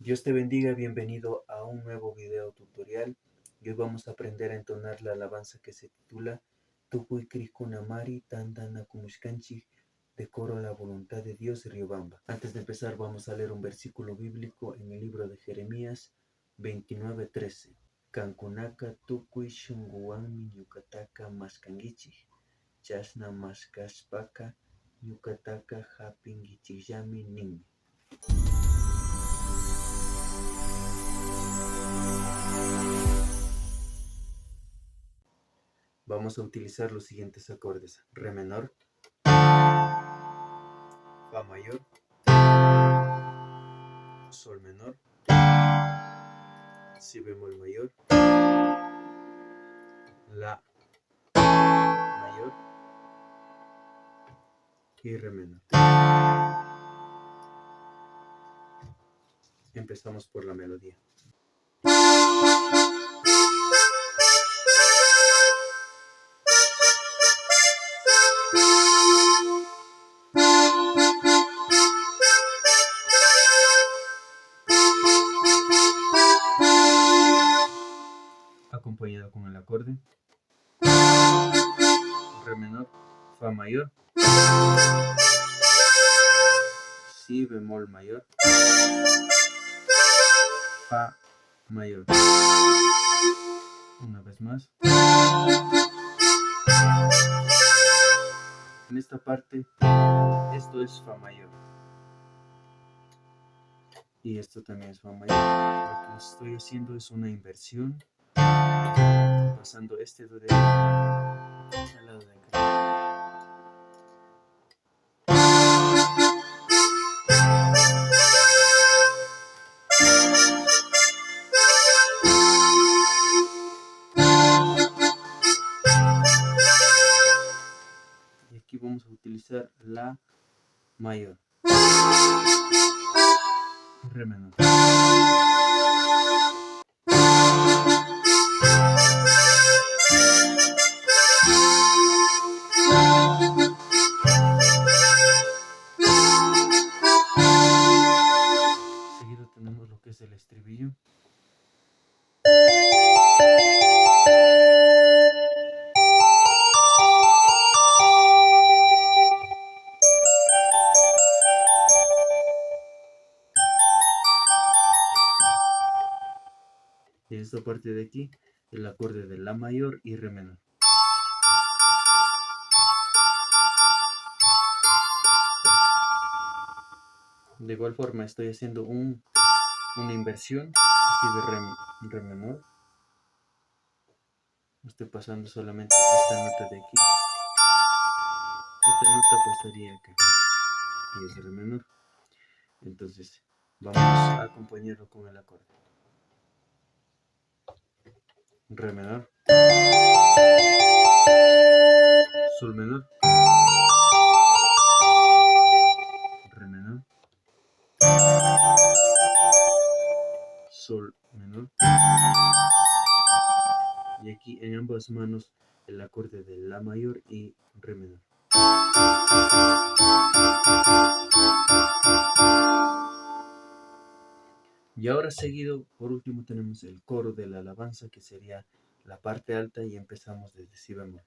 Dios te bendiga, bienvenido a un nuevo video tutorial. Y hoy vamos a aprender a entonar la alabanza que se titula Tukuy Kunamari Tandana Kumushkanchi, decoro la voluntad de Dios Riobamba. Antes de empezar vamos a leer un versículo bíblico en el libro de Jeremías 29:13. Kankunaka Tukuy Shunguwanmi Yukataka Maskangichi, Chasna Maskashpaka Yukataka Hapingichiyami Ninmi. Vamos a utilizar los siguientes acordes: re menor, fa mayor, sol menor, si bemol mayor, la mayor y re menor. Empezamos por la melodía. Acompañado con el acorde re menor, fa mayor, si bemol mayor, fa mayor. Una vez más. En esta parte, esto es fa mayor. Y esto también es fa mayor. Lo que estoy haciendo es una inversión, pasando este do de al lado de acá. Y aquí vamos a utilizar la mayor, re menor. Seguido tenemos lo que es el estribillo. Y esta parte de aquí, el acorde de la mayor y re menor. De igual forma estoy haciendo una inversión aquí de re menor. Estoy pasando solamente esta nota de aquí. Esta nota pasaría acá. Y es re menor. Entonces vamos a acompañarlo con el acorde. Re menor, sol menor, re menor, sol menor, y aquí en ambas manos el acorde de la mayor y re menor. Y ahora seguido, por último, tenemos el coro de la alabanza, que sería la parte alta, y empezamos desde si bemol.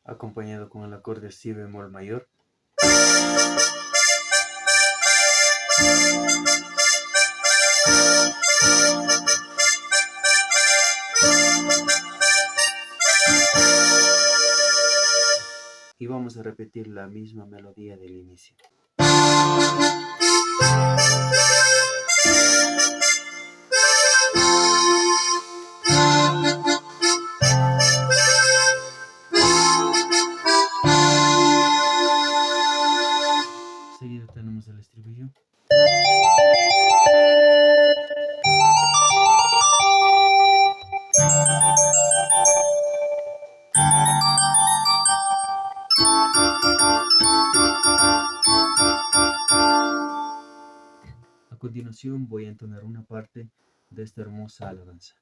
Acompañado con el acorde si bemol mayor. Y vamos a repetir la misma melodía del inicio. Seguido tenemos el estribillo. A continuación voy a entonar una parte de esta hermosa alabanza.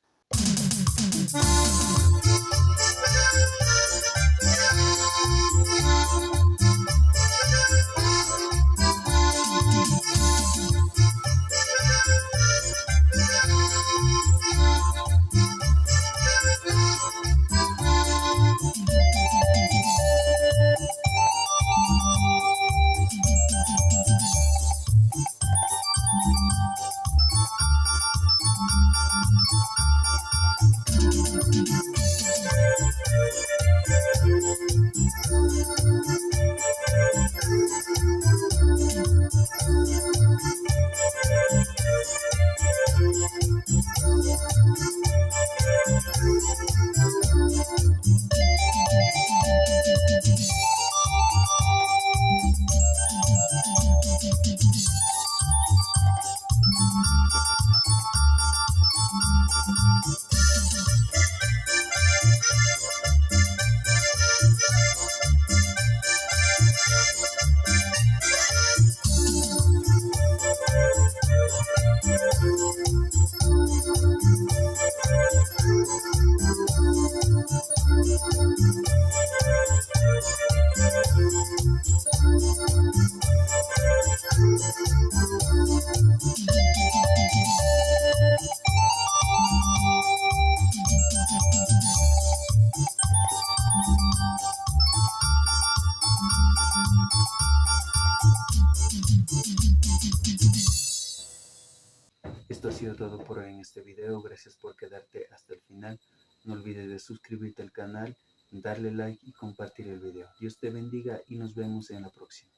Esto ha sido todo por hoy en este video. Gracias por quedarte hasta el final. No olvides de suscribirte al canal, darle like y compartir el video. Dios te bendiga y nos vemos en la próxima.